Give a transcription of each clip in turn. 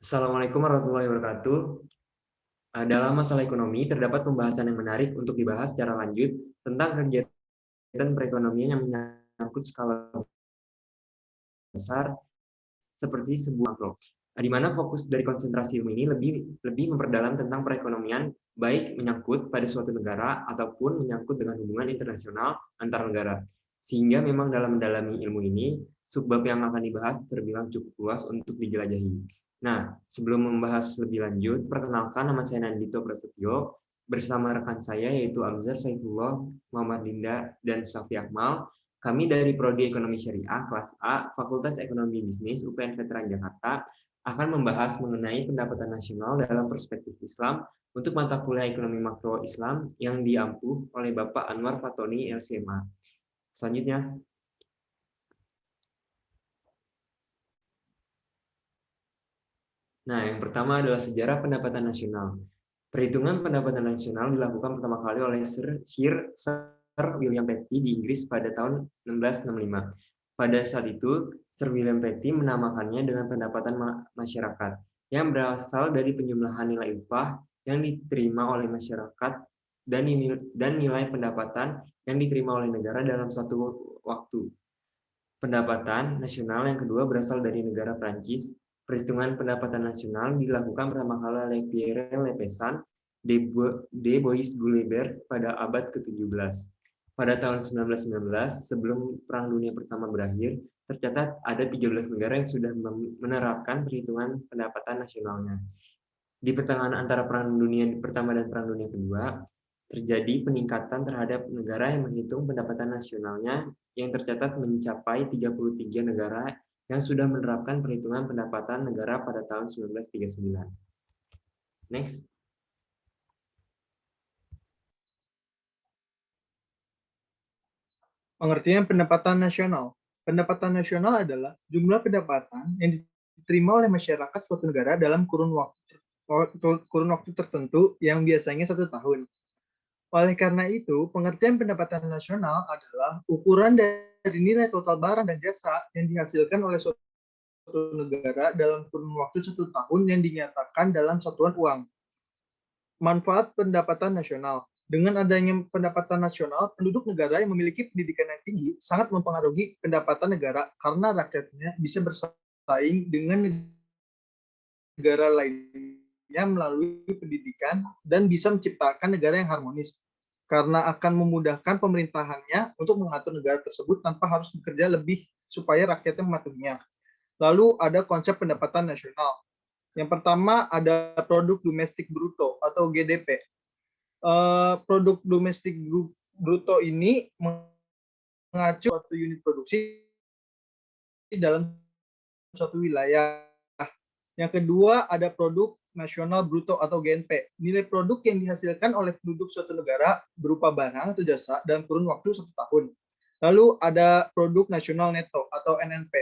Assalamualaikum warahmatullahi wabarakatuh. Dalam masalah ekonomi, terdapat pembahasan yang menarik untuk dibahas secara lanjut tentang kegiatan perekonomian yang menyangkut skala besar seperti sebuah makro, di mana fokus dari konsentrasi ilmu ini lebih memperdalam tentang perekonomian, baik menyangkut pada suatu negara ataupun menyangkut dengan hubungan internasional antar negara. Sehingga memang dalam mendalami ilmu ini, subbab yang akan dibahas terbilang cukup luas untuk dijelajahi. Nah, sebelum membahas lebih lanjut, perkenalkan nama saya Nandito Prasetyo, bersama rekan saya yaitu Amzar Saifullah, Muhammad Dinda, dan Safi Akmal. Kami dari Prodi Ekonomi Syariah kelas A, Fakultas Ekonomi Bisnis UPN Veteran Jakarta, akan membahas mengenai pendapatan nasional dalam perspektif Islam untuk mata kuliah Ekonomi Makro Islam yang diampu oleh Bapak Anwar Fatoni LCMA. Selanjutnya, yang pertama adalah sejarah pendapatan nasional. Perhitungan pendapatan nasional dilakukan pertama kali oleh Sir William Petty di Inggris pada tahun 1665. Pada saat itu, Sir William Petty menamakannya dengan pendapatan masyarakat yang berasal dari penjumlahan nilai upah yang diterima oleh masyarakat dan nilai pendapatan yang diterima oleh negara dalam satu waktu. Pendapatan nasional yang kedua berasal dari negara Prancis. Perhitungan pendapatan nasional dilakukan pertama kali oleh Pierre Lepessan de Bois-Guilbert pada abad ke-17. Pada tahun 1919, sebelum Perang Dunia Pertama berakhir, tercatat ada 13 negara yang sudah menerapkan perhitungan pendapatan nasionalnya. Di pertengahan antara Perang Dunia Pertama dan Perang Dunia Kedua, terjadi peningkatan terhadap negara yang menghitung pendapatan nasionalnya yang tercatat mencapai 33 negara yang sudah menerapkan perhitungan pendapatan negara pada tahun 1939. Next. Pengertian pendapatan nasional. Pendapatan nasional adalah jumlah pendapatan yang diterima oleh masyarakat suatu negara dalam kurun waktu tertentu yang biasanya 1 tahun. Oleh karena itu, pengertian pendapatan nasional adalah ukuran dari nilai total barang dan jasa yang dihasilkan oleh suatu negara dalam kurun waktu 1 tahun yang dinyatakan dalam satuan uang. Manfaat pendapatan nasional. Dengan adanya pendapatan nasional, penduduk negara yang memiliki pendidikan yang tinggi sangat mempengaruhi pendapatan negara karena rakyatnya bisa bersaing dengan negara lainnya melalui pendidikan dan bisa menciptakan negara yang harmonis karena akan memudahkan pemerintahannya untuk mengatur negara tersebut tanpa harus bekerja lebih supaya rakyatnya mematuhinya. Lalu ada konsep pendapatan nasional. Yang pertama ada produk domestik bruto atau GDP. Produk domestik bruto ini mengacu suatu unit produksi dalam suatu wilayah. Yang kedua ada produk nasional bruto atau GNP. Nilai produk yang dihasilkan oleh penduduk suatu negara berupa barang atau jasa dalam kurun waktu 1 tahun. Lalu ada produk nasional neto atau NNP.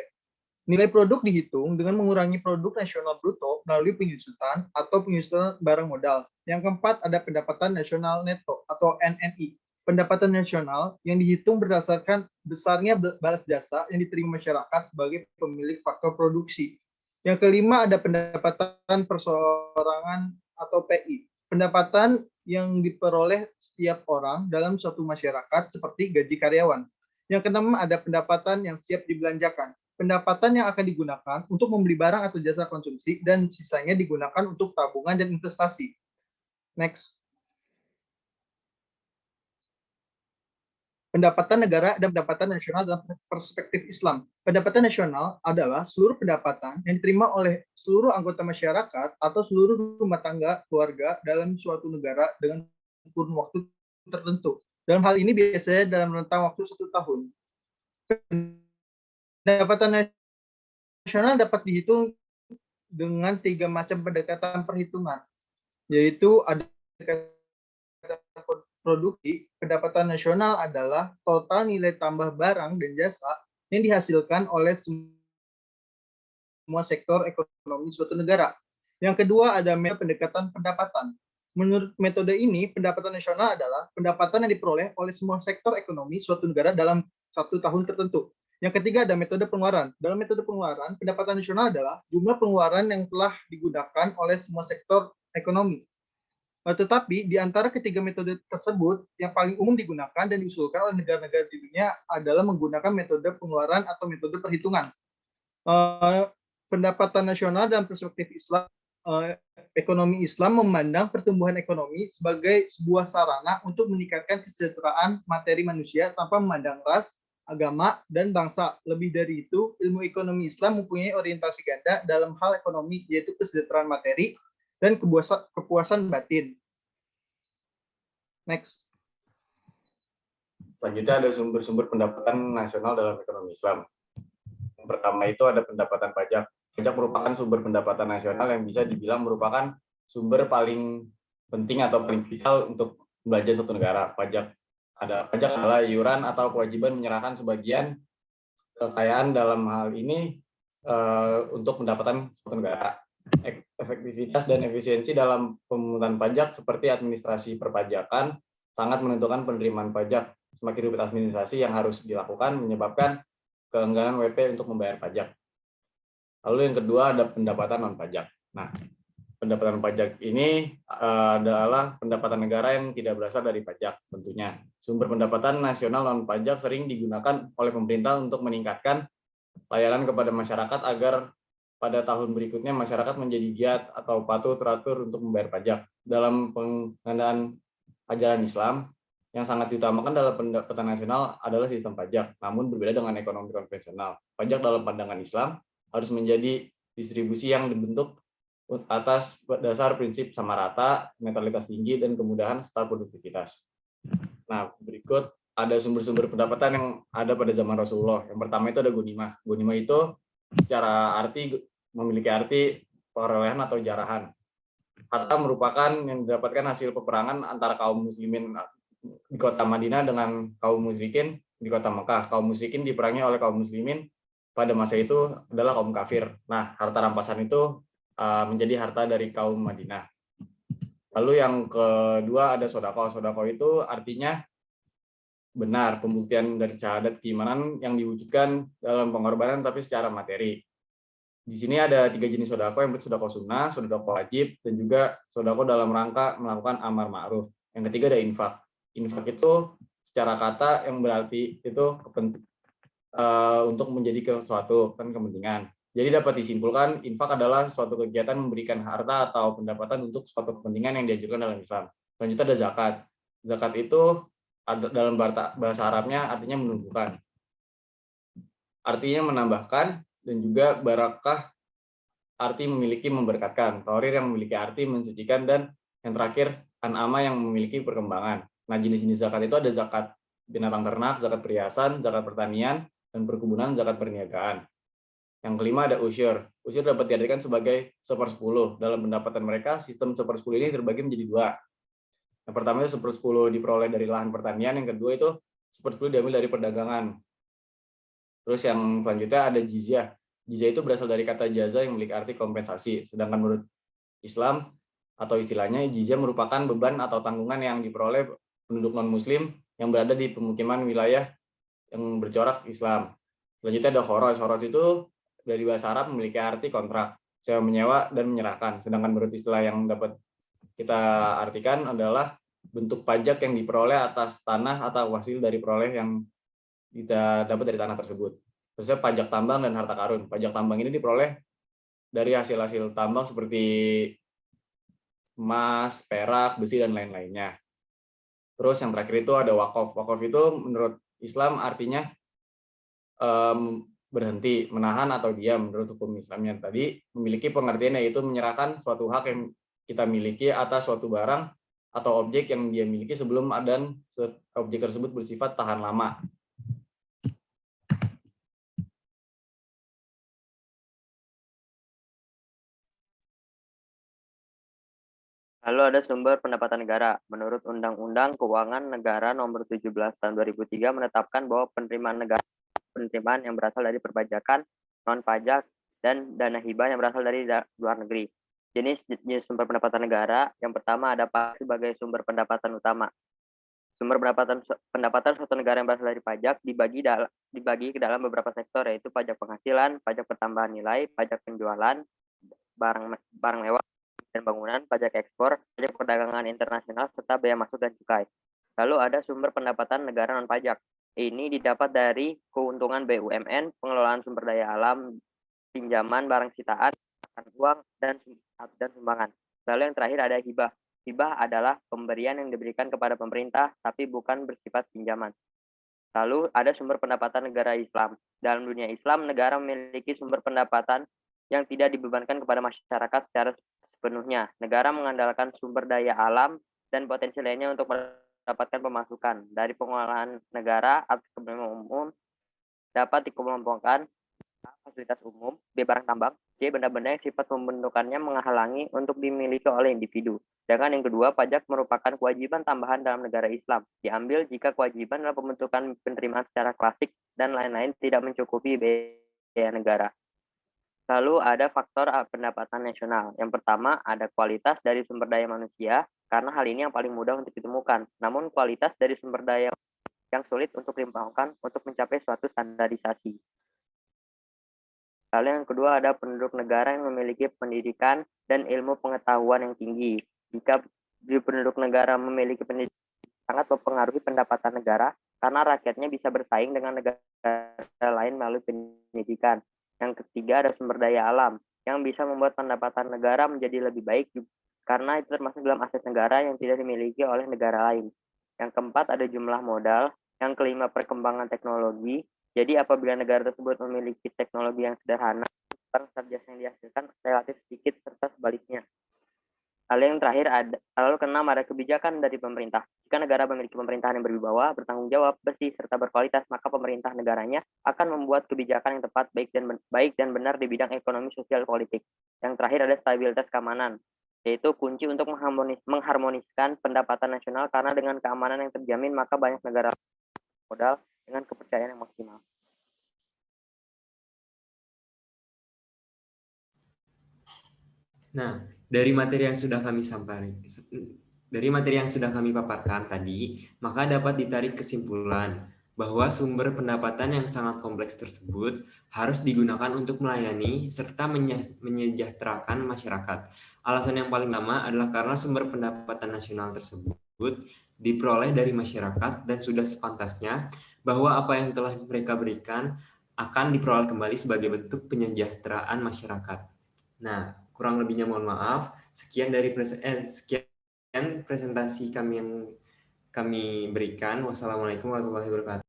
Nilai produk dihitung dengan mengurangi produk nasional bruto melalui penyusutan atau penyusutan barang modal. Yang keempat ada pendapatan nasional neto atau NNI. Pendapatan nasional yang dihitung berdasarkan besarnya balas jasa yang diterima masyarakat sebagai pemilik faktor produksi. Yang kelima ada pendapatan perseorangan atau PI. Pendapatan yang diperoleh setiap orang dalam suatu masyarakat seperti gaji karyawan. Yang keenam ada pendapatan yang siap dibelanjakan. Pendapatan yang akan digunakan untuk membeli barang atau jasa konsumsi dan sisanya digunakan untuk tabungan dan investasi. Next. Pendapatan negara dan pendapatan nasional dalam perspektif Islam. Pendapatan nasional adalah seluruh pendapatan yang diterima oleh seluruh anggota masyarakat atau seluruh rumah tangga keluarga dalam suatu negara dengan kurun waktu tertentu. Dalam hal ini biasanya dalam rentang waktu 1 tahun. Pendapatan nasional dapat dihitung dengan 3 macam pendekatan perhitungan, yaitu ada produksi. Pendapatan nasional adalah total nilai tambah barang dan jasa yang dihasilkan oleh semua sektor ekonomi suatu negara. Yang kedua ada pendekatan pendapatan. Menurut metode ini, pendapatan nasional adalah pendapatan yang diperoleh oleh semua sektor ekonomi suatu negara dalam 1 tahun tertentu. Yang ketiga ada metode pengeluaran. Dalam metode pengeluaran, pendapatan nasional adalah jumlah pengeluaran yang telah digunakan oleh semua sektor ekonomi. Tetapi di antara ketiga metode tersebut, yang paling umum digunakan dan diusulkan oleh negara-negara di dunia adalah menggunakan metode pengeluaran atau metode perhitungan. Pendapatan nasional dalam perspektif Islam, ekonomi Islam memandang pertumbuhan ekonomi sebagai sebuah sarana untuk meningkatkan kesejahteraan materi manusia tanpa memandang ras, agama, dan bangsa. Lebih dari itu, ilmu ekonomi Islam mempunyai orientasi ganda dalam hal ekonomi, yaitu kesejahteraan materi dan kepuasan batin. Next. Selanjutnya ada sumber-sumber pendapatan nasional dalam ekonomi Islam. Yang pertama itu ada pendapatan pajak. Pajak merupakan sumber pendapatan nasional yang bisa dibilang merupakan sumber paling penting atau paling vital untuk belanja suatu negara. Pajak adalah iuran atau kewajiban menyerahkan sebagian kekayaan dalam hal ini untuk pendapatan suatu negara. Efektivitas dan efisiensi dalam pemungutan pajak seperti administrasi perpajakan sangat menentukan penerimaan pajak. Semakin ribet administrasi yang harus dilakukan menyebabkan keengganan WP untuk membayar pajak. Lalu yang kedua ada pendapatan non pajak. Nah, pendapatan pajak ini adalah pendapatan negara yang tidak berasal dari pajak tentunya. Sumber pendapatan nasional non pajak sering digunakan oleh pemerintah untuk meningkatkan layanan kepada masyarakat agar pada tahun berikutnya masyarakat menjadi giat atau patuh teratur untuk membayar pajak. Dalam pengadaan ajaran Islam, yang sangat diutamakan dalam pendapatan nasional adalah sistem pajak, namun berbeda dengan ekonomi konvensional. Pajak dalam pandangan Islam harus menjadi distribusi yang dibentuk atas dasar prinsip sama rata, netralitas tinggi, dan kemudahan serta produktivitas. Nah, berikut ada sumber-sumber pendapatan yang ada pada zaman Rasulullah. Yang pertama itu ada gonimah. Gonimah itu secara arti memiliki arti perolehan atau jarahan. Harta merupakan yang didapatkan hasil peperangan antara kaum muslimin di kota Madinah dengan kaum musyrikin di kota Mekah. Kaum musyrikin diperangi oleh kaum muslimin pada masa itu adalah kaum kafir. Nah, harta rampasan itu menjadi harta dari kaum Madinah. Lalu yang kedua ada sodako. Sodako itu artinya benar, pembuktian dari syahadat keimanan yang diwujudkan dalam pengorbanan tapi secara materi. Di sini ada 3 jenis sodako, yang sodako sunnah, sodako wajib, dan juga sodako dalam rangka melakukan amar ma'ruf. Yang ketiga ada infak. Infak itu secara kata yang berarti itu untuk menjadi sesuatu kan kepentingan. Jadi dapat disimpulkan infak adalah suatu kegiatan memberikan harta atau pendapatan untuk suatu kepentingan yang diajukan dalam Islam. Selanjutnya ada zakat. Zakat itu dalam bahasa Arabnya artinya menumbuhkan. Artinya menambahkan, dan juga barakah arti memiliki memberkatkan. Thorir yang memiliki arti mensucikan, dan yang terakhir an'ama yang memiliki perkembangan. Nah, jenis-jenis zakat itu ada zakat binatang ternak, zakat perhiasan, zakat pertanian, dan perkebunan, zakat perniagaan. Yang kelima ada usyur. Usyur dapat diartikan sebagai 1/10. Dalam pendapatan mereka, sistem 1/10 ini terbagi menjadi 2. Yang pertama itu 1/10 diperoleh dari lahan pertanian, yang kedua itu 1/10 diambil dari perdagangan. Terus yang selanjutnya ada jizyah. Jizyah itu berasal dari kata jaza yang memiliki arti kompensasi. Sedangkan menurut Islam atau istilahnya jizyah merupakan beban atau tanggungan yang diperoleh penduduk non-muslim yang berada di pemukiman wilayah yang bercorak Islam. Selanjutnya ada khoroj. Khoroj itu dari bahasa Arab memiliki arti kontrak, sewa menyewa dan menyerahkan. Sedangkan menurut istilah yang dapat kita artikan adalah bentuk pajak yang diperoleh atas tanah atau hasil dari peroleh yang kita dapat dari tanah tersebut. Terusnya pajak tambang dan harta karun. Pajak tambang ini diperoleh dari hasil-hasil tambang seperti emas, perak, besi, dan lain-lainnya. Terus yang terakhir itu ada wakaf. Wakaf itu menurut Islam artinya berhenti, menahan atau diam. Menurut hukum Islamnya tadi memiliki pengertian yaitu menyerahkan suatu hak yang kita miliki atas suatu barang atau objek yang dia miliki sebelum dan objek tersebut bersifat tahan lama. Lalu ada sumber pendapatan negara. Menurut Undang-Undang Keuangan Negara Nomor 17 Tahun 2003 menetapkan bahwa penerimaan negara penerimaan yang berasal dari perpajakan, non pajak, dan dana hibah yang berasal dari luar negeri. Jenis sumber pendapatan negara yang pertama ada pajak sebagai sumber pendapatan utama. Sumber pendapatan suatu negara yang berasal dari pajak dibagi ke dalam beberapa sektor, yaitu pajak penghasilan, pajak pertambahan nilai, pajak penjualan, barang mewah dan bangunan, pajak ekspor, pajak perdagangan internasional, serta bea masuk dan cukai. Lalu ada sumber pendapatan negara non-pajak. Ini didapat dari keuntungan BUMN, pengelolaan sumber daya alam, pinjaman, barang sitaan, uang, dan sumbangan. Lalu yang terakhir ada hibah. Hibah adalah pemberian yang diberikan kepada pemerintah, tapi bukan bersifat pinjaman. Lalu ada sumber pendapatan negara Islam. Dalam dunia Islam, negara memiliki sumber pendapatan yang tidak dibebankan kepada masyarakat secara sepenuhnya. Negara mengandalkan sumber daya alam dan potensi lainnya untuk mendapatkan pemasukan. Dari pengolahan negara atau kepentingan umum dapat dikelompokkan fasilitas umum, B. barang tambang, C. benda-benda yang sifat pembentukannya menghalangi untuk dimiliki oleh individu. Sedangkan yang kedua, pajak merupakan kewajiban tambahan dalam negara Islam. Diambil jika kewajiban dalam pembentukan penerimaan secara klasik dan lain-lain tidak mencukupi biaya negara. Lalu ada faktor pendapatan nasional. Yang pertama, ada kualitas dari sumber daya manusia, karena hal ini yang paling mudah untuk ditemukan. Namun kualitas dari sumber daya yang sulit untuk dikembangkan untuk mencapai suatu standarisasi. Lalu yang kedua ada penduduk negara yang memiliki pendidikan dan ilmu pengetahuan yang tinggi. Jika penduduk negara memiliki pendidikan, sangat mempengaruhi pendapatan negara karena rakyatnya bisa bersaing dengan negara lain melalui pendidikan. Yang ketiga ada sumber daya alam yang bisa membuat pendapatan negara menjadi lebih baik karena itu termasuk dalam aset negara yang tidak dimiliki oleh negara lain. Yang keempat ada jumlah modal. Yang kelima perkembangan teknologi. Jadi apabila negara tersebut memiliki teknologi yang sederhana, transfer jasa yang dihasilkan relatif sedikit serta sebaliknya. Lalu yang terakhir lalu keenam ada kebijakan dari pemerintah. Jika negara memiliki pemerintahan yang berwibawa, bertanggung jawab, bersih serta berkualitas, maka pemerintah negaranya akan membuat kebijakan yang tepat, baik dan benar di bidang ekonomi, sosial, politik. Yang terakhir ada stabilitas keamanan, yaitu kunci untuk mengharmoniskan pendapatan nasional karena dengan keamanan yang terjamin maka banyak negara modal dengan kepercayaan yang maksimal. Nah, dari materi yang sudah kami paparkan tadi, maka dapat ditarik kesimpulan bahwa sumber pendapatan yang sangat kompleks tersebut harus digunakan untuk melayani serta menyejahterakan masyarakat. Alasan yang paling utama adalah karena sumber pendapatan nasional tersebut diperoleh dari masyarakat dan sudah sepantasnya bahwa apa yang telah mereka berikan akan diperoleh kembali sebagai bentuk penyejahteraan masyarakat. Nah, kurang lebihnya mohon maaf. Sekian presentasi kami yang kami berikan. Wassalamualaikum warahmatullahi wabarakatuh.